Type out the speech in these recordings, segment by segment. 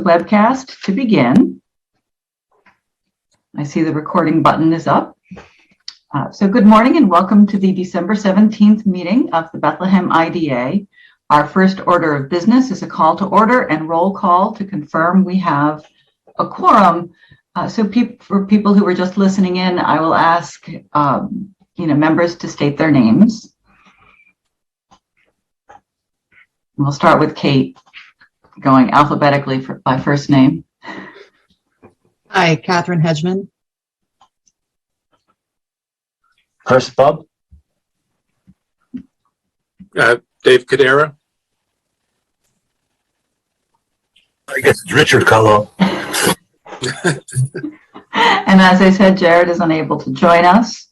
Webcast to begin. I see the recording button is up. So good morning and welcome to the December 17th meeting of the Bethlehem IDA. Our first order of business is a call to order and roll call to confirm we have a quorum. For people who were just listening in, I will ask members to state their names. We'll start with Kate, going alphabetically by first name. Hi, Catherine Hedgeman. Chris Bub. Dave Cadera. I guess it's Richard Cullo. And as I said, Jared is unable to join us.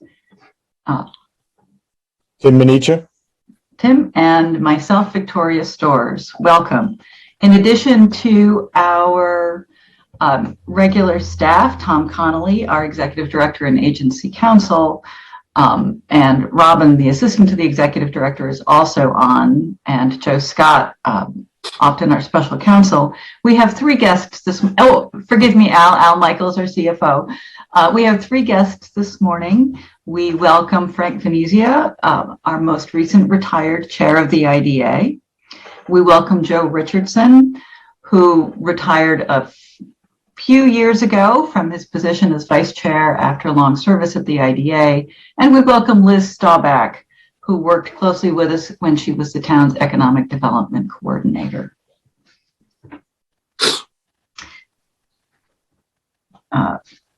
Tim Minicha. Tim and myself, Victoria Storrs. Welcome. In addition to our regular staff, Tom Connolly, our Executive Director and Agency Counsel, and Robin, the Assistant to the Executive Director, is also on, and Joe Scott, often our Special Counsel. We have three guests forgive me, Al Michaels, our CFO. We have three guests this morning. We welcome Frank Venezia, our most recent retired chair of the IDA. We welcome Joe Richardson, who retired a few years ago from his position as vice chair after long service at the IDA. And we welcome Liz Staubach, who worked closely with us when she was the town's economic development coordinator.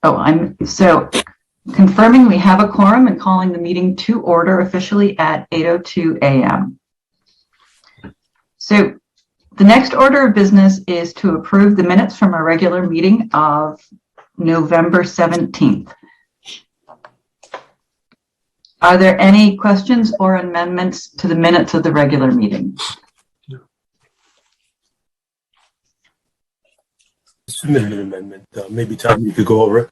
I'm confirming we have a quorum and calling the meeting to order officially at 8:02 a.m. So the next order of business is to approve the minutes from our regular meeting of November 17th. Are there any questions or amendments to the minutes of the regular meeting? Submitted an amendment. Maybe Tom, you could go over it.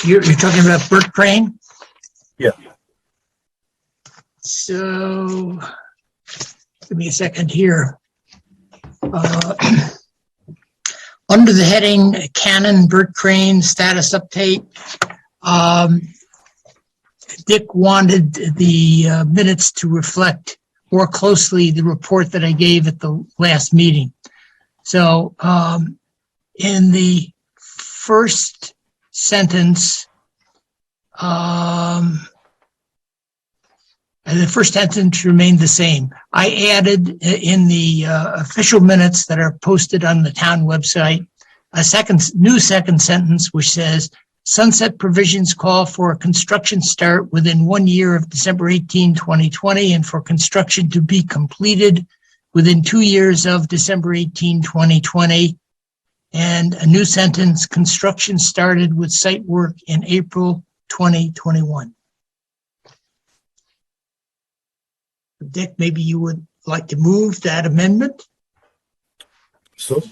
You're talking about Bert Crane? Yeah. So, give me a second here. Under the heading Canon Bert Crane status update, Dick wanted the minutes to reflect more closely the report that I gave at the last meeting. So in the first sentence, the first sentence remained the same. I added in the official minutes that are posted on the town website a new second sentence which says, sunset provisions call for a construction start within 1 year of December 18, 2020, and for construction to be completed within 2 years of December 18, 2020. And a new sentence, construction started with site work in April 2021. Dick, maybe you would like to move that amendment? So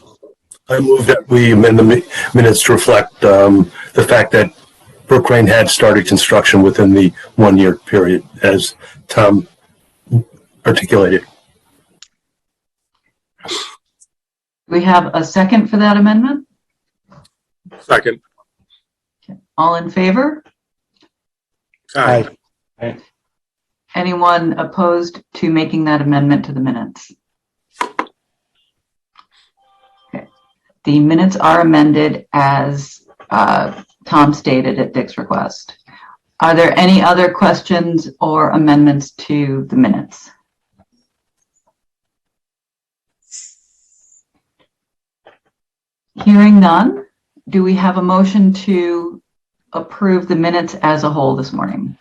I move that we amend the minutes to reflect the fact that Bert Crane had started construction within the 1 year period, as Tom articulated. We have a second for that amendment? Second. Okay. All in favor? Aye. Aye. Anyone opposed to making that amendment to the minutes? Okay. The minutes are amended as Tom stated at Dick's request. Are there any other questions or amendments to the minutes? Hearing none, do we have a motion to approve the minutes as a whole this morning?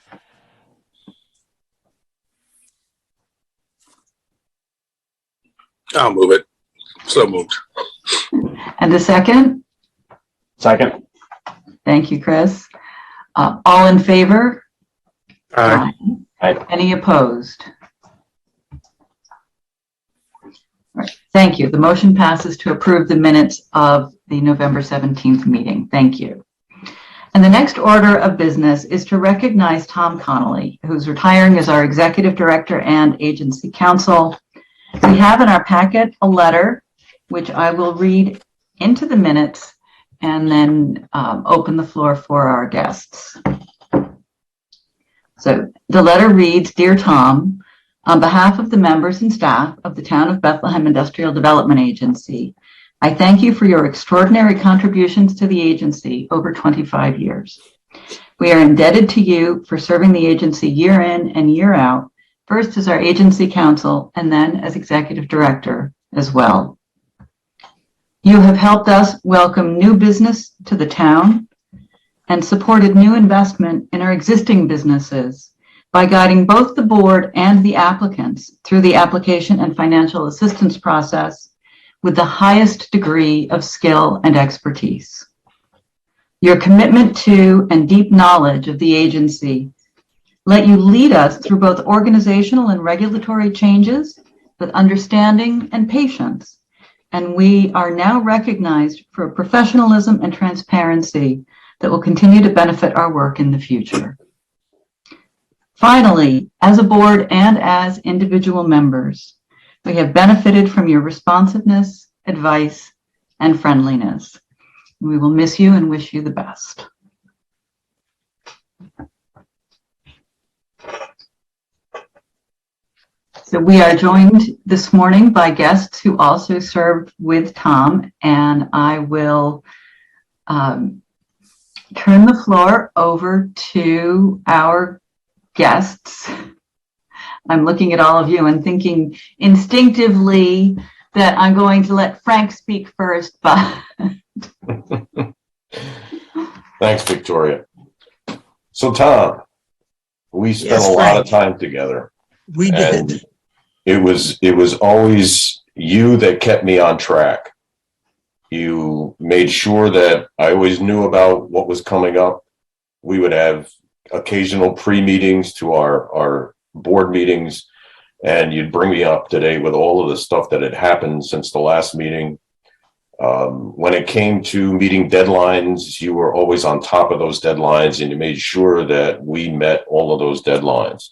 I'll move it. So moved. And a second? Second. Thank you, Chris. All in favor? Aye. Aye. Any opposed? Right. Thank you. The motion passes to approve the minutes of the November 17th meeting. Thank you. And the next order of business is to recognize Tom Connolly, who's retiring as our Executive Director and Agency Counsel. We have in our packet a letter, which I will read into the minutes and then open the floor for our guests. So the letter reads, Dear Tom, on behalf of the members and staff of the Town of Bethlehem Industrial Development Agency, I thank you for your extraordinary contributions to the agency over 25 years. We are indebted to you for serving the agency year in and year out, first as our agency counsel and then as executive director as well. You have helped us welcome new business to the town and supported new investment in our existing businesses by guiding both the board and the applicants through the application and financial assistance process with the highest degree of skill and expertise. Your commitment to and deep knowledge of the agency let you lead us through both organizational and regulatory changes with understanding and patience. And we are now recognized for professionalism and transparency that will continue to benefit our work in the future. Finally, as a board and as individual members, we have benefited from your responsiveness, advice, and friendliness. We will miss you and wish you the best. So we are joined this morning by guests who also served with Tom, and I will turn the floor over to our guests. I'm looking at all of you and thinking instinctively that I'm going to let Frank speak first, but Thanks, Victoria. So, Tom, we spent Yes, a lot of Frank. time together. We And did. it was always you that kept me on track. You made sure that I always knew about what was coming up. We would have occasional pre-meetings to our board meetings, and you'd bring me up to date with all of the stuff that had happened since the last meeting. When it came to meeting deadlines, you were always on top of those deadlines, and you made sure that we met all of those deadlines.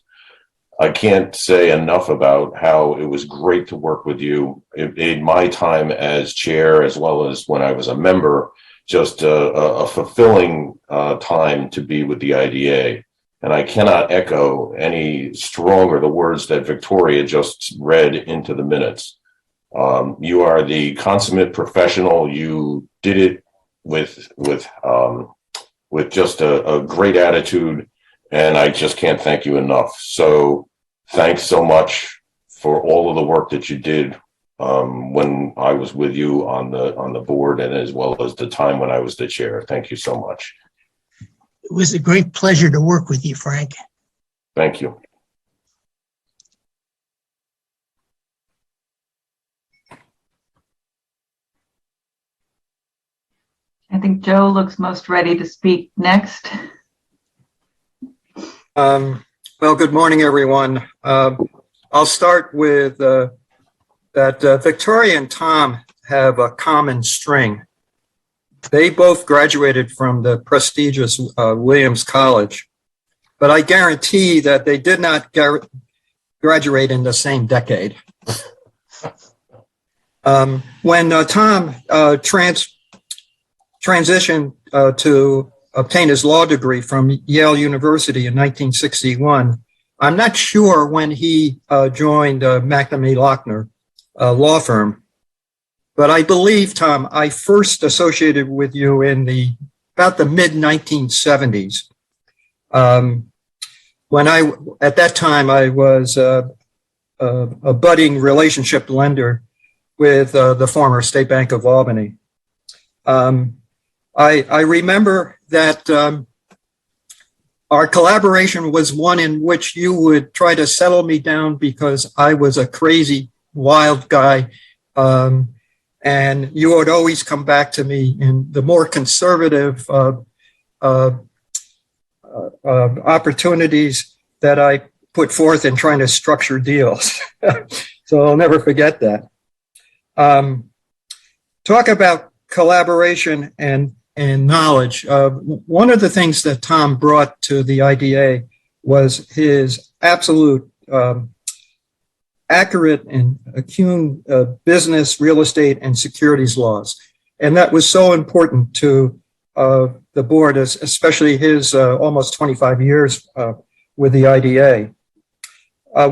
I can't say enough about how it was great to work with you. It made my time as chair, as well as when I was a member, just a fulfilling time to be with the IDA. And I cannot echo any stronger the words that Victoria just read into the minutes. You are the consummate professional. You did it with just a great attitude, and I just can't thank you enough. So thanks so much for all of the work that you did when I was with you on the board, and as well as the time when I was the chair. Thank you so much. It was a great pleasure to work with you, Frank. Thank you. I think Joe looks most ready to speak next. Well, good morning, everyone. I'll start with that Victoria and Tom have a common string. They both graduated from the prestigious Williams College, but I guarantee that they did not graduate in the same decade. When Tom transitioned to obtain his law degree from Yale University in 1961, I'm not sure when he joined McNamee Lochner law firm, but I believe, Tom, I first associated with you in about the mid 1970s. When at that time I was a budding relationship lender with the former State Bank of Albany. I remember that our collaboration was one in which you would try to settle me down because I was a crazy, wild guy. And you would always come back to me in the more conservative opportunities that I put forth in trying to structure deals. So I'll never forget that. Talk about collaboration and knowledge. One of the things that Tom brought to the IDA was his absolute accurate and acute business, real estate, and securities laws. And that was so important to the board, especially his almost 25 years with the IDA.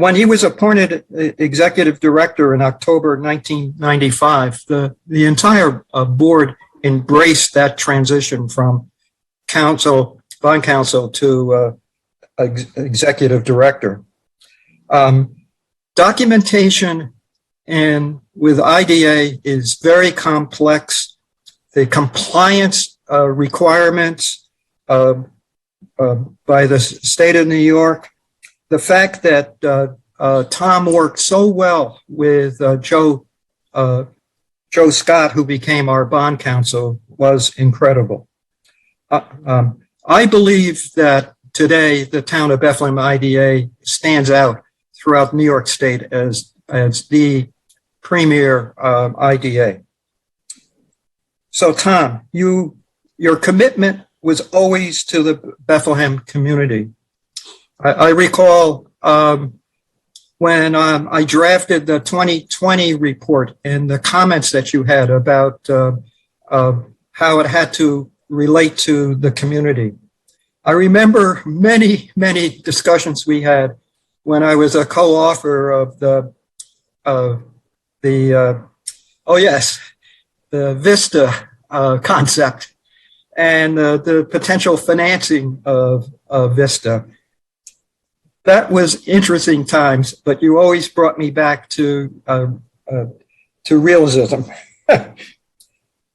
When he was appointed executive director in October 1995, the entire board embraced that transition from bond counsel to executive director. Documentation and with IDA is very complex. The compliance requirements by the state of New York, the fact that Tom worked so well with Joe Scott, who became our bond counsel, was incredible. I believe that today the town of Bethlehem IDA stands out throughout New York State as the premier IDA. So Tom, your commitment was always to the Bethlehem community. I recall when I drafted the 2020 report and the comments that you had about how it had to relate to the community. I remember many, many discussions we had when I was a co-author of the Vista concept and the potential financing of Vista. That was interesting times, but you always brought me back to realism.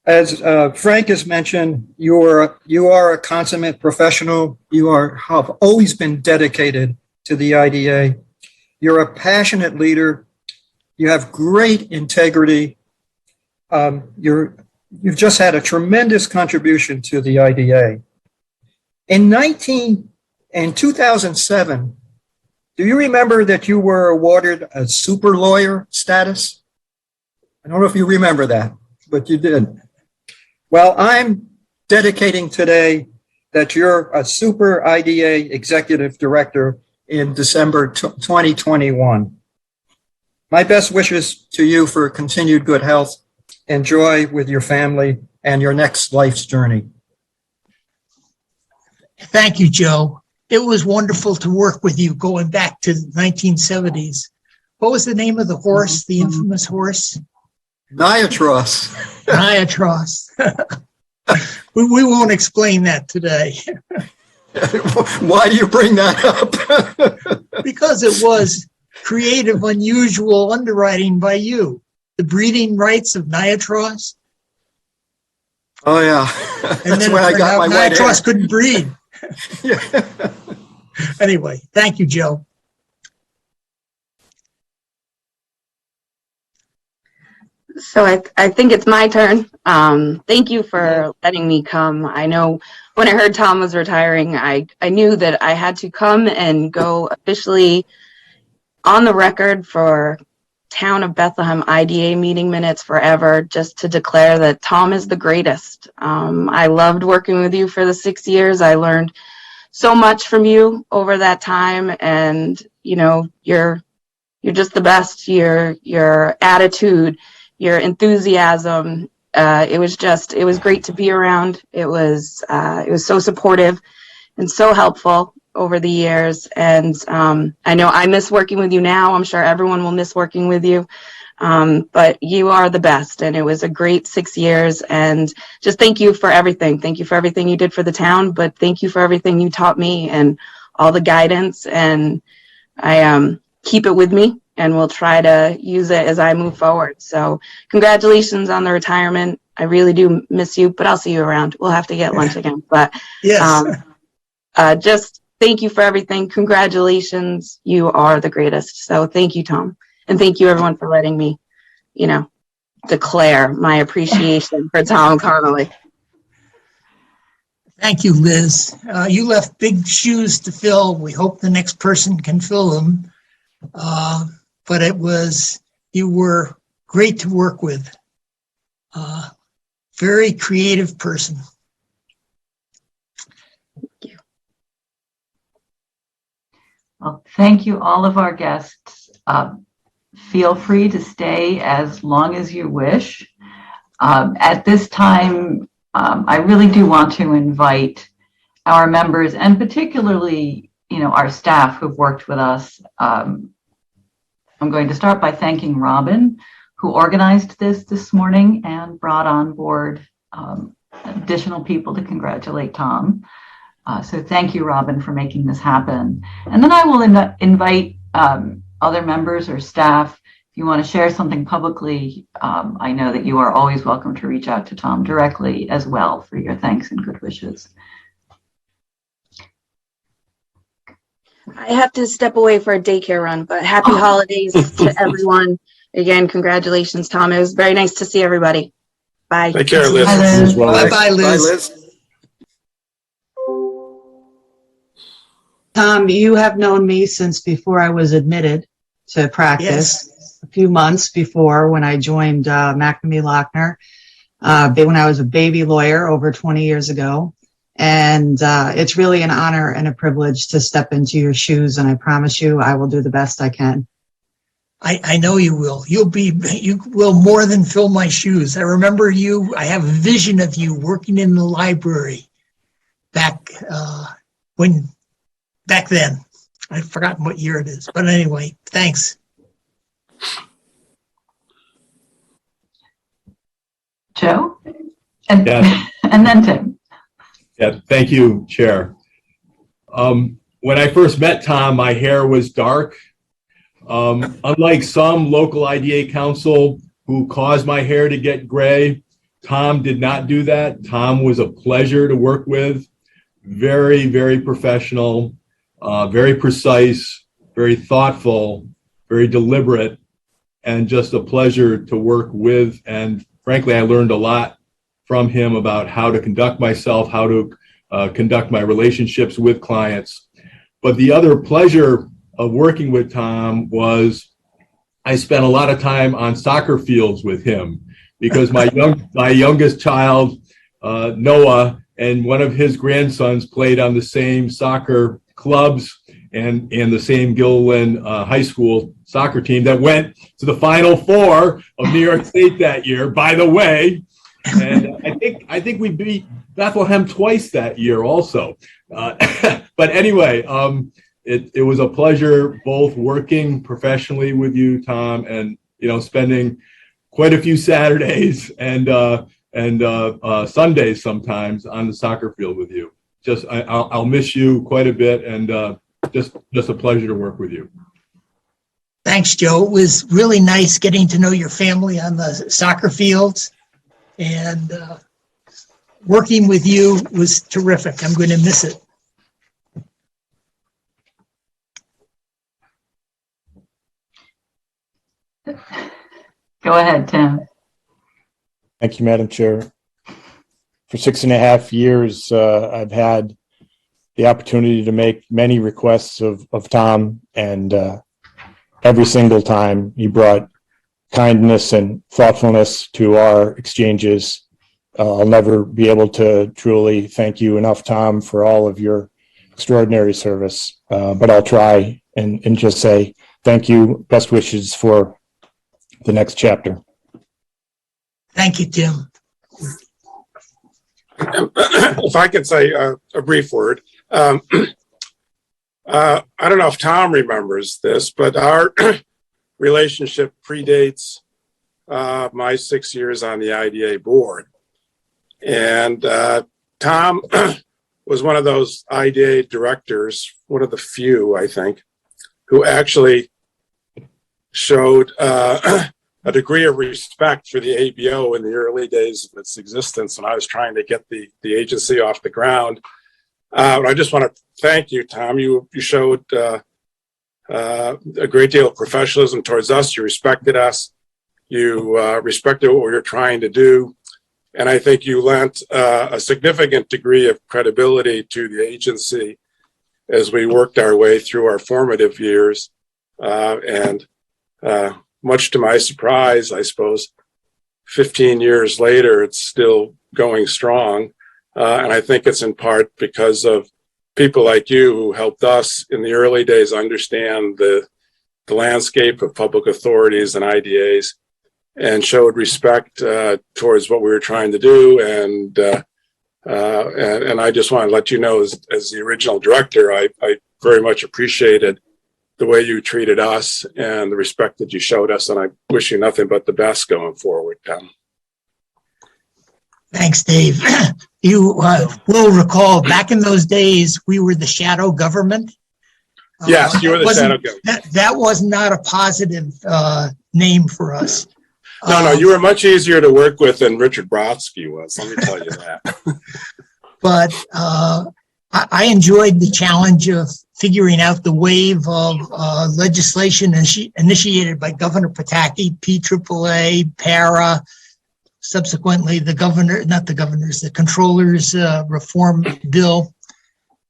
As Frank has mentioned, you are a consummate professional. You have always been dedicated to the IDA. You're a passionate leader. You have great integrity. You've just had a tremendous contribution to the IDA. In 2007, do you remember that you were awarded a super lawyer status? I don't know if you remember that, but you did. Well, I'm dedicating today that you're a super IDA executive director in December 2021. My best wishes to you for continued good health and joy with your family and your next life's journey. Thank you, Joe. It was wonderful to work with you going back to the 1970s. What was the name of the horse, the infamous horse? Niatros. Niatros. We won't explain that today. Why do you bring that up? Because it was creative, unusual underwriting by you. The breeding rights of Niatros. Oh, yeah. And That's where I got my white hair. Niatros couldn't breed. Yeah. Anyway, thank you, Joe. So I think it's my turn. Thank you for letting me come. I know when I heard Tom was retiring, I knew that I had to come and go officially on the record for Town of Bethlehem IDA meeting minutes forever, just to declare that Tom is the greatest. I loved working with you for the 6 years. I learned so much from you over that time, and you're just the best. Your attitude, your enthusiasm, it was great to be around. It was so supportive and so helpful over the years. And I know I miss working with you now. I'm sure everyone will miss working with you. But you are the best, and it was a great 6 years. And just thank you for everything. Thank you for everything you did for the town, but thank you for everything you taught me and all the guidance. And I keep it with me, and we'll try to use it as I move forward. So congratulations on the retirement. I really do miss you, but I'll see you around. We'll have to get lunch again. But Yes. Just thank you for everything. Congratulations. You are the greatest. So thank you, Tom. And thank you, everyone, for letting me, declare my appreciation for Tom Connolly. Thank you, Liz. You left big shoes to fill. We hope the next person can fill them. But you were great to work with. Very creative person. Well, thank you, all of our guests, feel free to stay as long as you wish. At this time, I really do want to invite our members and particularly, our staff who've worked with us. I'm going to start by thanking Robin, who organized this morning and brought on board additional people to congratulate Tom. So thank you, Robin, for making this happen. And then I will invite other members or staff. If you want to share something publicly, I know that you are always welcome to reach out to Tom directly as well for your thanks and good wishes. I have to step away for a daycare run, but happy holidays to everyone. Again, congratulations, Tom. It was very nice to see everybody. Bye. Take care, Liz. Bye, Liz. Bye-bye, Liz. Bye, Liz. Tom, you have known me since before I was admitted to practice. Yes. A few months before when I joined McNamee Lochner, when I was a baby lawyer over 20 years ago. And it's really an honor and a privilege to step into your shoes. And I promise you, I will do the best I can. I know you will. You will more than fill my shoes. I remember you. I have a vision of you working in the library back then. I've forgotten what year it is. But anyway, thanks. Joe? And, Yes. and then Tim. Yeah, thank you, Chair. When I first met Tom, my hair was dark. Unlike some local IDA council who caused my hair to get gray, Tom did not do that. Tom was a pleasure to work with. Very, very professional, very precise, very thoughtful, very deliberate, and just a pleasure to work with. And frankly, I learned a lot from him about how to conduct myself, how to conduct my relationships with clients. But the other pleasure of working with Tom was I spent a lot of time on soccer fields with him because my youngest child, Noah, and one of his grandsons played on the same soccer clubs and the same Gilliland High School soccer team that went to the Final Four of New York State that year, by the way. And I think we beat Bethlehem twice that year also. But anyway, it was a pleasure both working professionally with you, Tom, and spending quite a few Saturdays and Sundays sometimes on the soccer field with you. I'll miss you quite a bit, and just a pleasure to work with you. Thanks, Joe. It was really nice getting to know your family on the soccer fields. And working with you was terrific. I'm going to miss it. Go ahead, Tim. Thank you, Madam Chair. For 6.5 years, I've had the opportunity to make many requests of Tom, and every single time he brought kindness and thoughtfulness to our exchanges. I'll never be able to truly thank you enough, Tom, for all of your extraordinary service. But I'll try and just say thank you. Best wishes for the next chapter. Thank you, Tim. If I could say a brief word. I don't know if Tom remembers this, but our relationship predates my 6 years on the IDA board. And Tom was one of those IDA directors, one of the few, I think, who actually showed a degree of respect for the ABO in the early days of its existence when I was trying to get the agency off the ground. I just want to thank you, Tom. You showed a great deal of professionalism towards us. You respected us. You respected what we were trying to do. And I think you lent a significant degree of credibility to the agency as we worked our way through our formative years. And much to my surprise, I suppose, 15 years later, it's still going strong. And I think it's in part because of people like you who helped us in the early days understand the the landscape of public authorities and IDAs, and showed respect towards what we were trying to do. And I just want to let you know, as the original director, I very much appreciated the way you treated us and the respect that you showed us. And I wish you nothing but the best going forward, Tom. Thanks, Dave. You will recall back in those days, we were the shadow government. Yes, you were the shadow government. That was not a positive name for us. No, you were much easier to work with than Richard Brodsky was. Let me tell you that. But I enjoyed the challenge of figuring out the wave of legislation initiated by Governor Pataki, PAAA, PARA, subsequently the controller's reform bill.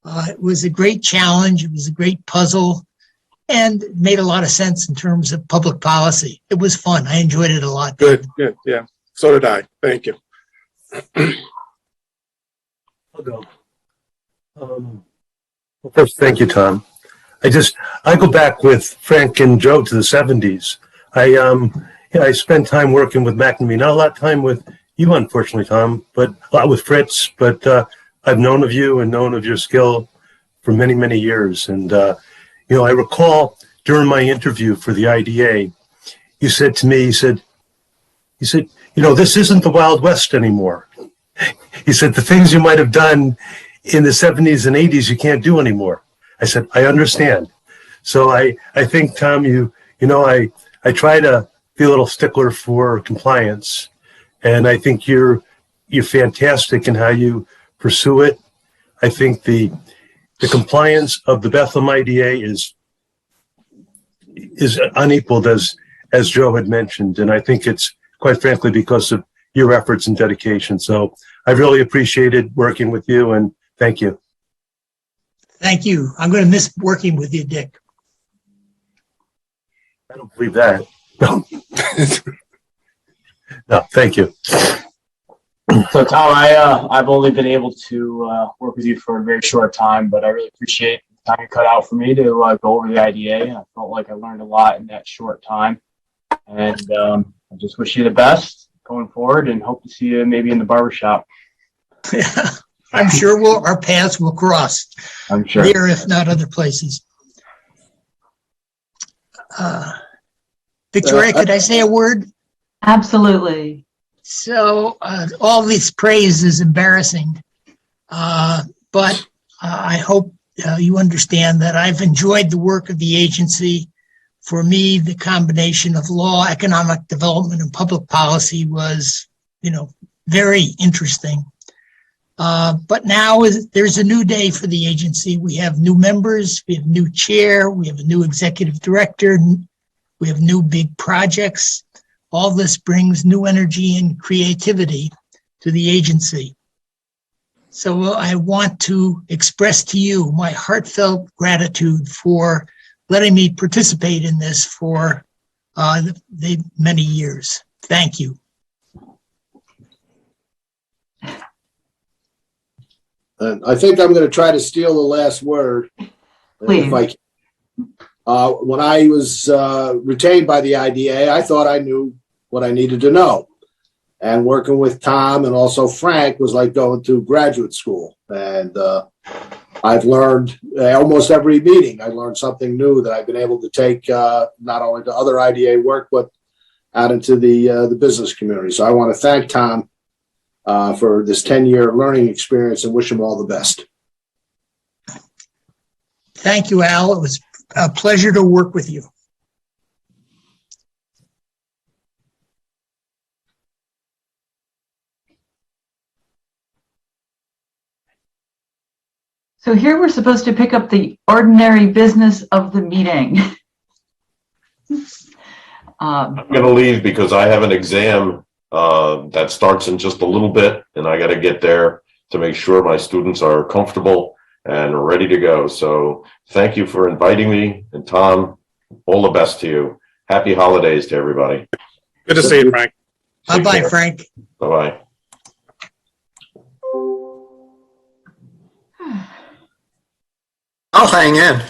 It was a great challenge. It was a great puzzle, and it made a lot of sense in terms of public policy. It was fun. I enjoyed it a lot. Good. Yeah. So did I. Thank you. I'll go. Well, first, thank you, Tom. I go back with Frank and Joe to the 70s. I spent time working with McNamee, not a lot of time with you, unfortunately, Tom, but a lot with Fritz. But I've known of you and known of your skill for many, many years. And, I recall during my interview for the IDA, you said to me, you said, this isn't the Wild West anymore. He said, the things you might have done in the 70s and 80s, you can't do anymore. I said, I understand. So I think, Tom, I try to be a little stickler for compliance. And I think you're fantastic in how you pursue it. I think the compliance of the Bethlehem IDA is unequaled, as Joe had mentioned. And I think it's, quite frankly, because of your efforts and dedication. So I really appreciated working with you, and thank you. Thank you. I'm going to miss working with you, Dick. I don't believe that. No, no, thank you. So, Tom, I've only been able to work with you for a very short time, but I really appreciate the time you cut out for me to go over the IDA. I felt like I learned a lot in that short time, and I just wish you the best going forward, and hope to see you maybe in the barbershop. Yeah, I'm sure our paths will cross. I'm sure. Here, if not other places. Victoria, could I say a word? Absolutely. So all this praise is embarrassing, but I hope you understand that I've enjoyed the work of the agency. For me, the combination of law, economic development, and public policy was, very interesting. But now there's a new day for the agency. We have new members, we have a new chair, we have a new executive director, we have new big projects. All this brings new energy and creativity to the agency. So I want to express to you my heartfelt gratitude for letting me participate in this for the many years. Thank you. And I think I'm going to try to steal the last word. Please. If I can. When I was retained by the IDA, I thought I knew what I needed to know. And working with Tom and also Frank was like going to graduate school. And I've learned almost every meeting, I learned something new that I've been able to take not only to other IDA work, but out into the business community. So I want to thank Tom for this 10-year learning experience and wish him all the best. Thank you, Al. It was a pleasure to work with you. So here we're supposed to pick up the ordinary business of the meeting. I'm going to leave because I have an exam that starts in just a little bit, and I got to get there to make sure my students are comfortable and ready to go. So thank you for inviting me, and Tom, all the best to you. Happy holidays to everybody. Good to see you, Frank. Bye-bye, Frank. Bye-bye. I'll hang in.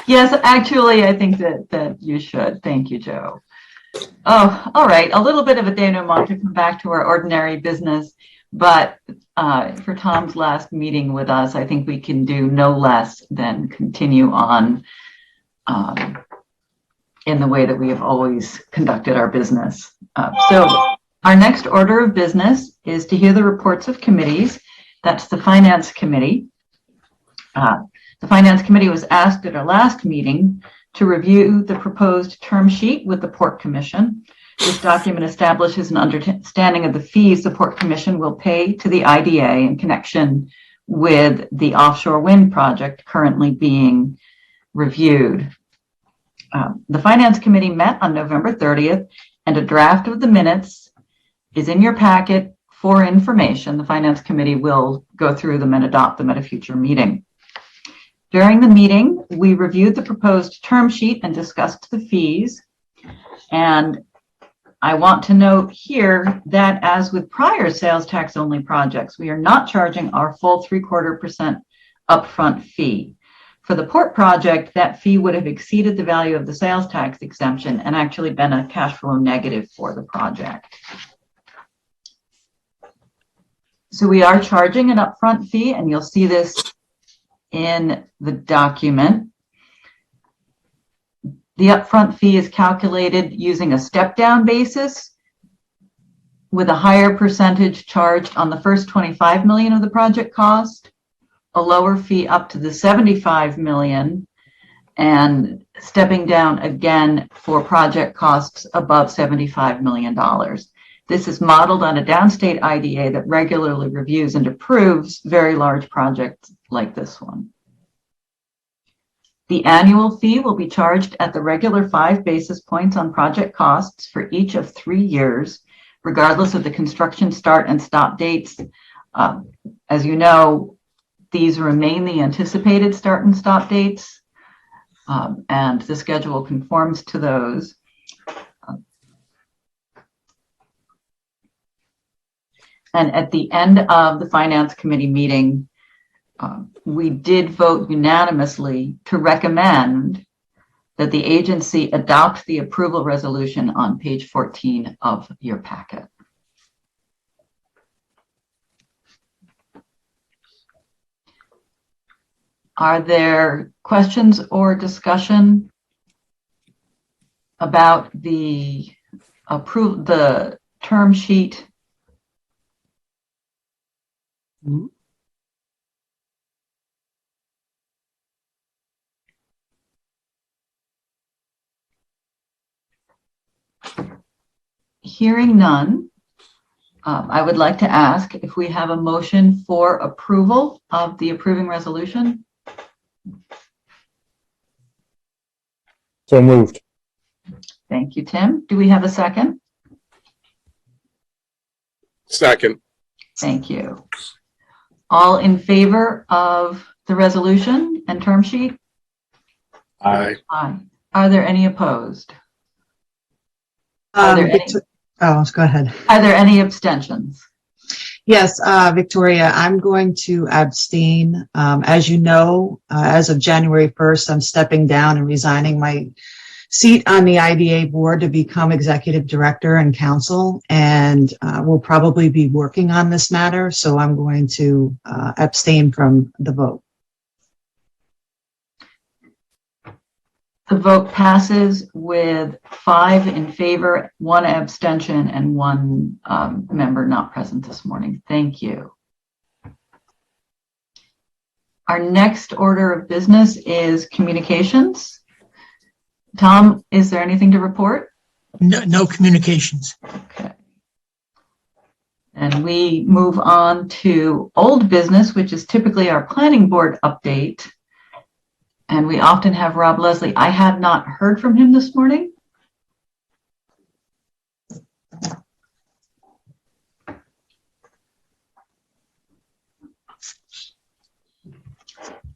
Yes, actually, I think that you should. Thank you, Joe. Oh, all right. A little bit of a denouement to come back to our ordinary business, but for Tom's last meeting with us, I think we can do no less than continue on in the way that we have always conducted our business. So our next order of business is to hear the reports of committees. That's the Finance Committee. The Finance Committee was asked at our last meeting to review the proposed term sheet with the Port Commission. This document establishes an understanding of the fees the Port Commission will pay to the IDA in connection with the offshore wind project currently being reviewed. The Finance Committee met on November 30th, and a draft of the minutes is in your packet for information. The Finance Committee will go through them and adopt them at a future meeting. During the meeting, we reviewed the proposed term sheet and discussed the fees. And I want to note here that as with prior sales tax only projects, we are not charging our full 0.75% upfront fee. For the port project, that fee would have exceeded the value of the sales tax exemption and actually been a cash flow negative for the project. So we are charging an upfront fee, and you'll see this in the document. The upfront fee is calculated using a step-down basis with a higher percentage charged on the first 25 million of the project cost, a lower fee up to the 75 million, and stepping down again for project costs above $75 million. This is modeled on a downstate IDA that regularly reviews and approves very large projects like this one. The annual fee will be charged at the regular 5 basis points on project costs for each of 3 years, regardless of the construction start and stop dates. As you know, these remain the anticipated start and stop dates, and the schedule conforms to those. And at the end of the Finance Committee meeting, we did vote unanimously to recommend that the agency adopt the approval resolution on page 14 of your packet. Are there questions or discussion about the term sheet? Hearing none, I would like to ask if we have a motion for approval of the approving resolution. So moved. Thank you, Tim. Do we have a second? Second. Thank you. All in favor of the resolution and term sheet? Aye. Aye. Are there any opposed? Go ahead. Are there any abstentions? Yes, Victoria, I'm going to abstain. As you know, as of January 1st, I'm stepping down and resigning my seat on the IDA board to become executive director and counsel, and we'll probably be working on this matter, so I'm going to abstain from the vote. The vote passes with 5 in favor, 1 abstention, and 1 member not present this morning. Thank you. Our next order of business is communications. Tom, is there anything to report? No communications. Okay. And we move on to old business, which is typically our planning board update. And we often have Rob Leslie. I have not heard from him this morning.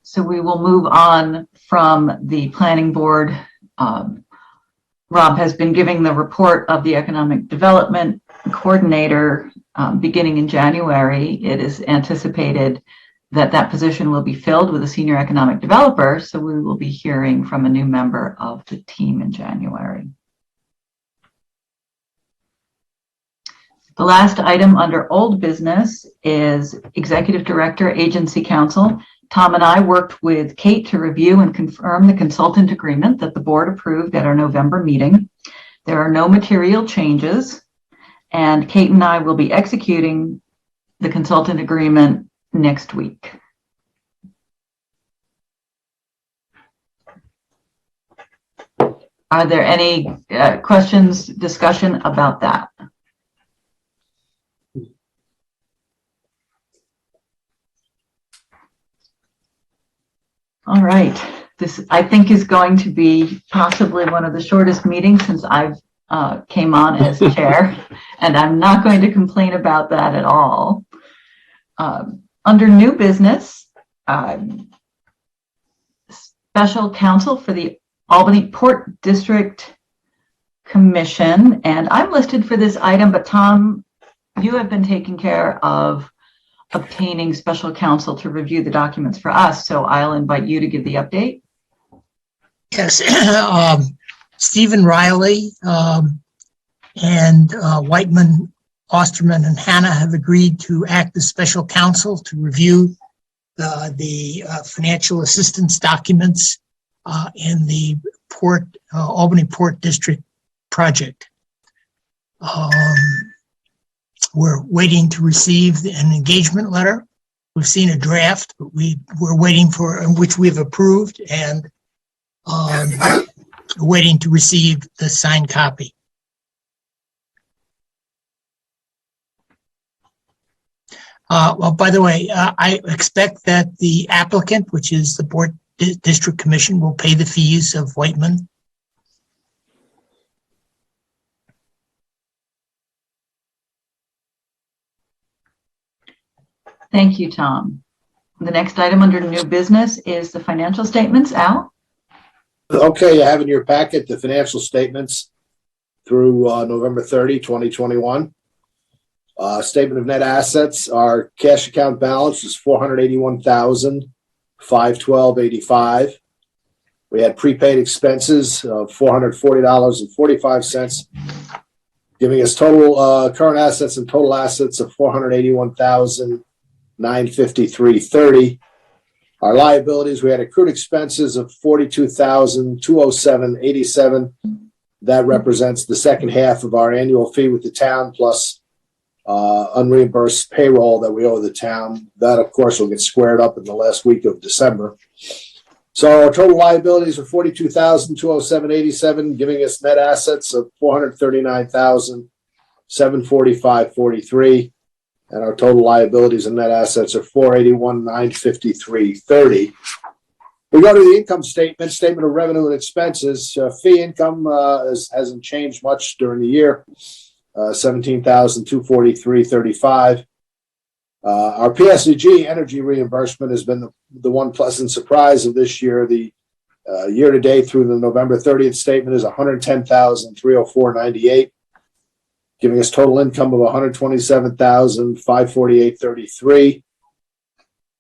So we will move on from the planning board. Rob has been giving the report of the economic development coordinator beginning in January. It is anticipated that position will be filled with a senior economic developer, so we will be hearing from a new member of the team in January. The last item under old business is Executive Director, Agency Counsel. Tom and I worked with Kate to review and confirm the consultant agreement that the board approved at our November meeting. There are no material changes, and Kate and I will be executing the consultant agreement next week. Are there any questions, discussion about that? All right. This, I think, is going to be possibly one of the shortest meetings since I've came on as chair, and I'm not going to complain about that at all. Under new business, special counsel for the Albany Port District Commission, and I'm listed for this item, but Tom, you have been taking care of obtaining special counsel to review the documents for us, so I'll invite you to give the update. Yes, Stephen Riley and Whiteman, Osterman, and Hannah have agreed to act as special counsel to review the financial assistance documents in the Albany Port District project. We're waiting to receive an engagement letter. We've seen a draft, but we're waiting for, which we've approved, and waiting to receive the signed copy. Well, by the way, I expect that the applicant, which is the Port District Commission, will pay the fees of Whiteman. Thank you, Tom. The next item under new business is the financial statements. Al? Okay, you have in your packet the financial statements through November 30, 2021. Statement of net assets, our cash account balance is $481,512.85. We had prepaid expenses of $440.45, giving us total current assets and total assets of $481,953.30. Our liabilities, we had accrued expenses of $42,207.87. That represents the second half of our annual fee with the town plus unreimbursed payroll that we owe the town. That, of course, will get squared up in the last week of December. So our total liabilities are $42,207.87, giving us net assets of $439,745.43. And our total liabilities and net assets are $481,953.30. We go to the income statement, statement of revenue and expenses. Fee income hasn't changed much during the year, $17,243.35. Our PSEG energy reimbursement has been the one pleasant surprise of this year. The year-to-date through the November 30th statement is $110,304.98. Giving us total income of $127,548.33.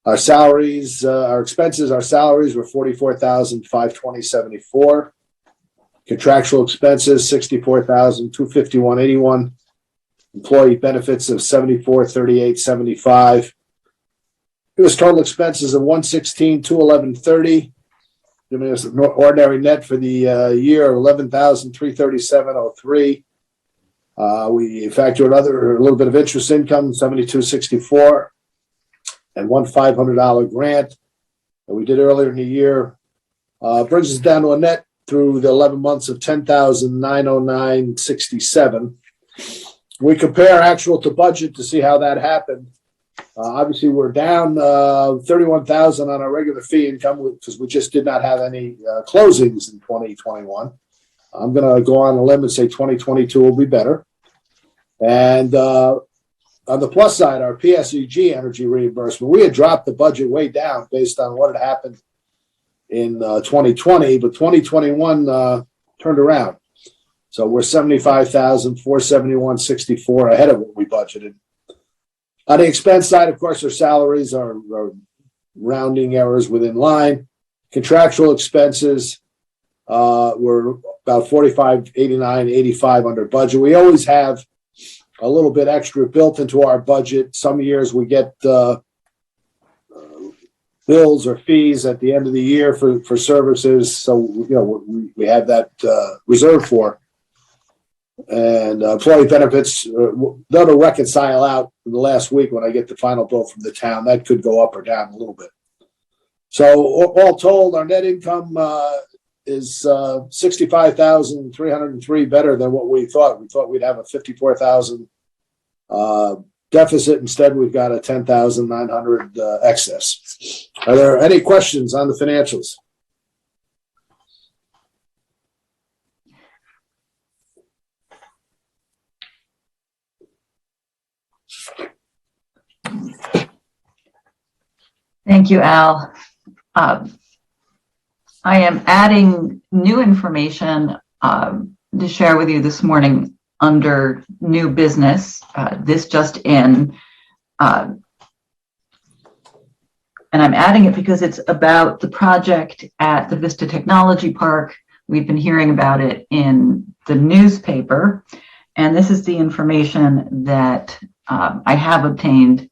Our salaries, our expenses, our salaries were $44,520.74. Contractual expenses, $64,251.81. Employee benefits of $74,38.75. It was total expenses of $116,211.30, giving us an ordinary net for the year of $11,337.03. We factor another a little bit of interest income, $72.64, and one $500 grant that we did earlier in the year. Brings us down to a net through the 11 months of $10,909.67. We compare actual to budget to see how that happened. Obviously, we're down $31,000 on our regular fee income because we just did not have any closings in 2021. I'm going to go on a limb and say 2022 will be better. And on the plus side, our PSEG energy reimbursement, we had dropped the budget way down based on what had happened in 2020, but 2021 turned around. So we're $75,471.64 ahead of what we budgeted. On the expense side, of course, our salaries are rounding errors within line. Contractual expenses were about 45, 89, 85 under budget. We always have a little bit extra built into our budget. Some years we get bills or fees at the end of the year for services. So, we have that reserved for. And employee benefits, that'll reconcile out in the last week when I get the final bill from the town. That could go up or down a little bit. So all told, our net income is 65,303 better than what we thought. We thought we'd have a 54,000 deficit. Instead, we've got a 10,900 excess. Are there any questions on the financials? Thank you, Al. I am adding new information to share with you this morning under new business. This just in, and I'm adding it because it's about the project at the Vista Technology Park. We've been hearing about it in the newspaper, and this is the information that I have obtained,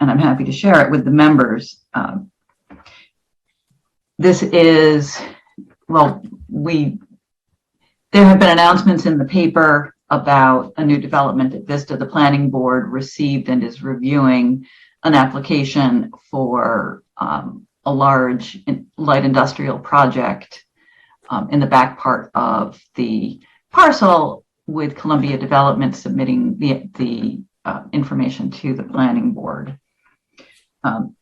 and I'm happy to share it with the members. This is, well, there have been announcements in the paper about a new development at Vista. The planning board received and is reviewing an application for a large light industrial project in the back part of the parcel, with Columbia Development submitting the information to the planning board.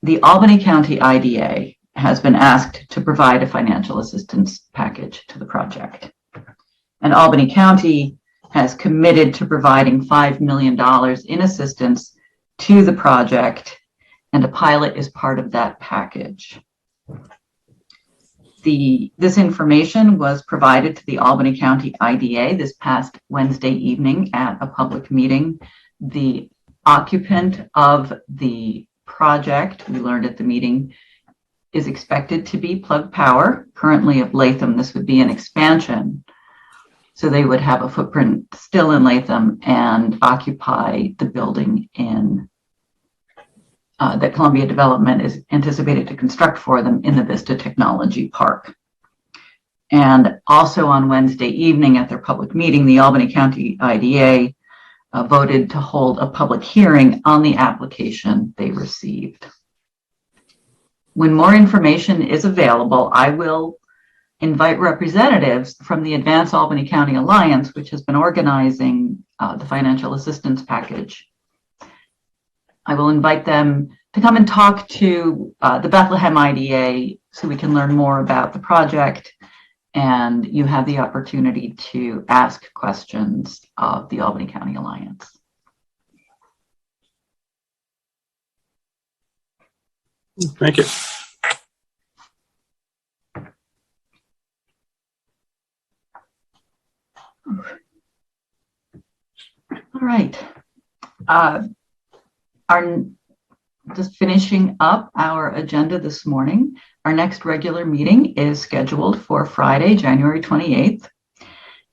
The Albany County IDA has been asked to provide a financial assistance package to the project. And Albany County has committed to providing $5 million in assistance to the project, and a pilot is part of that package. This information was provided to the Albany County IDA this past Wednesday evening at a public meeting. The occupant of the project, we learned at the meeting, is expected to be Plug Power, currently of Latham. This would be an expansion. So they would have a footprint still in Latham and occupy the building in that Columbia Development is anticipated to construct for them in the Vista Technology Park. And also on Wednesday evening at their public meeting, the Albany County IDA voted to hold a public hearing on the application they received. When more information is available, I will invite representatives from the Advance Albany County Alliance, which has been organizing the financial assistance package. I will invite them to come and talk to the Bethlehem IDA so we can learn more about the project, and you have the opportunity to ask questions of the Albany County Alliance. Thank you. All right. Just finishing up our agenda this morning. Our next regular meeting is scheduled for Friday, January 28th.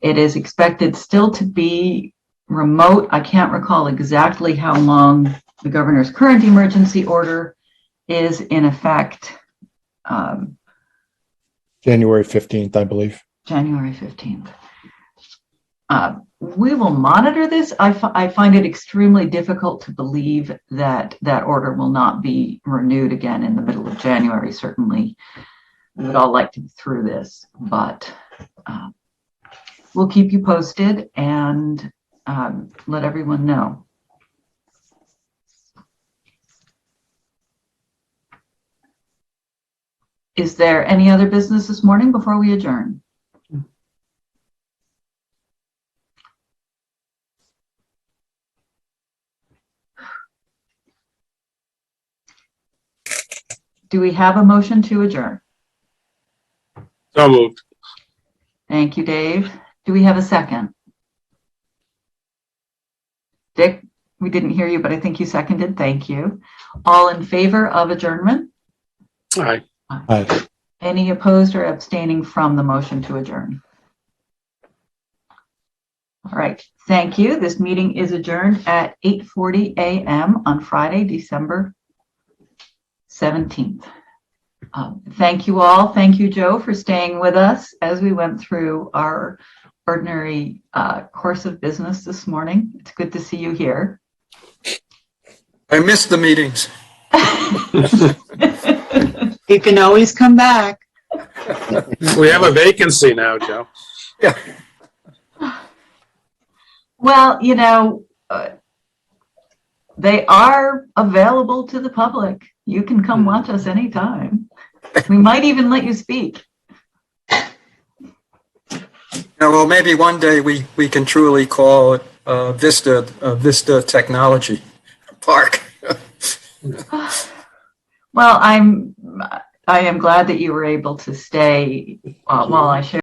It is expected still to be remote. I can't recall exactly how long the governor's current emergency order is in effect. January 15th, I believe. January 15th. We will monitor this. I find it extremely difficult to believe that that order will not be renewed again in the middle of January. Certainly, we would all like to be through this, but we'll keep you posted and let everyone know. Is there any other business this morning before we adjourn? Do we have a motion to adjourn? So moved. Thank you, Dave. Do we have a second? Dick, we didn't hear you, but I think you seconded. Thank you. All in favor of adjournment? Aye. Aye. Any opposed or abstaining from the motion to adjourn? All right, thank you. This meeting is adjourned at 8:40 a.m. on Friday, December 17th. Thank you all. Thank you, Joe, for staying with us as we went through our ordinary course of business this morning. It's good to see you here. I missed the meetings. You can always come back. We have a vacancy now, Joe. Yeah. Well, you know, they are available to the public. You can come watch us anytime. We might even let you speak. Yeah, well, maybe one day we can truly call it Vista Technology Park. Well, I am glad that you were able to stay while I shared